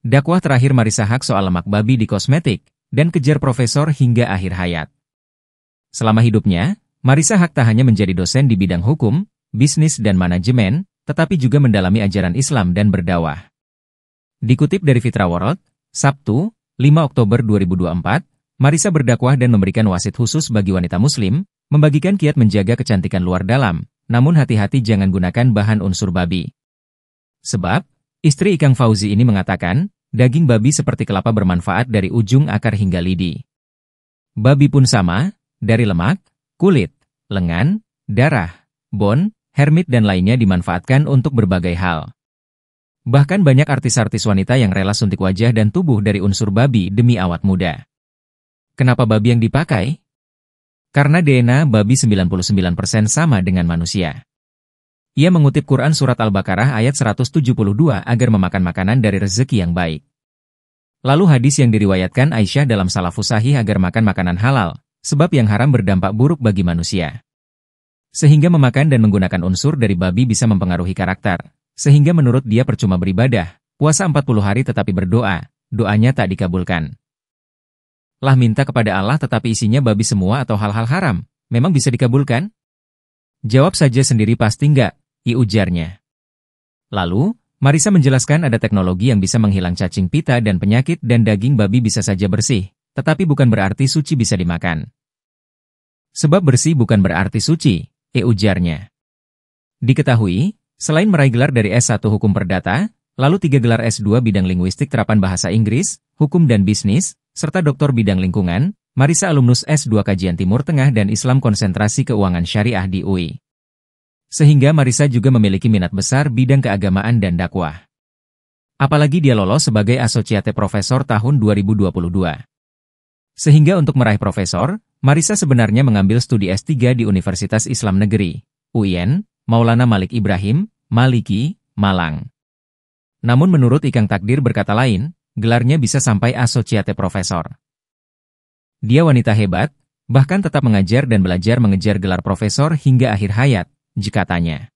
dakwah terakhir Marissa Haque soal lemak babi di kosmetik, dan kejar profesor hingga akhir hayat. Selama hidupnya, Marissa Haque tak hanya menjadi dosen di bidang hukum, bisnis dan manajemen, tetapi juga mendalami ajaran Islam dan berdakwah. Dikutip dari Fitra World, Sabtu, 5 Oktober 2024, Marissa berdakwah dan memberikan wasit khusus bagi wanita muslim, membagikan kiat menjaga kecantikan luar dalam, namun hati-hati jangan gunakan bahan unsur babi. Sebab, istri Ikang Fauzi ini mengatakan, daging babi seperti kelapa bermanfaat dari ujung akar hingga lidi. Babi pun sama, dari lemak, kulit, lengan, darah, bone, hermit dan lainnya dimanfaatkan untuk berbagai hal. Bahkan banyak artis-artis wanita yang rela suntik wajah dan tubuh dari unsur babi demi awet muda. Kenapa babi yang dipakai? Karena DNA babi 99% sama dengan manusia. Ia mengutip Quran Surat Al-Baqarah ayat 172 agar memakan makanan dari rezeki yang baik. Lalu hadis yang diriwayatkan Aisyah dalam Salafus Sahih agar makan makanan halal, sebab yang haram berdampak buruk bagi manusia. Sehingga memakan dan menggunakan unsur dari babi bisa mempengaruhi karakter, sehingga menurut dia percuma beribadah, puasa 40 hari tetapi berdoa, doanya tak dikabulkan. Lah minta kepada Allah tetapi isinya babi semua atau hal-hal haram, memang bisa dikabulkan? Jawab saja sendiri pasti enggak, ujarnya. Lalu, Marissa menjelaskan ada teknologi yang bisa menghilang cacing pita dan penyakit dan daging babi bisa saja bersih, tetapi bukan berarti suci bisa dimakan. Sebab bersih bukan berarti suci, ujarnya. Diketahui, selain meraih gelar dari S1 Hukum Perdata, lalu 3 gelar S2 bidang linguistik terapan bahasa Inggris, hukum dan bisnis, serta doktor bidang lingkungan, Marissa alumnus S2 Kajian Timur Tengah dan Islam Konsentrasi Keuangan Syariah di UI. Sehingga Marissa juga memiliki minat besar bidang keagamaan dan dakwah. Apalagi dia lolos sebagai Associate Professor tahun 2022. Sehingga untuk meraih profesor, Marissa sebenarnya mengambil studi S3 di Universitas Islam Negeri, UIN, Maulana Malik Ibrahim, Maliki, Malang. Namun menurut Ikang Takdir berkata lain, gelarnya bisa sampai Associate Professor. Dia wanita hebat, bahkan tetap mengajar dan belajar mengejar gelar profesor hingga akhir hayat, katanya.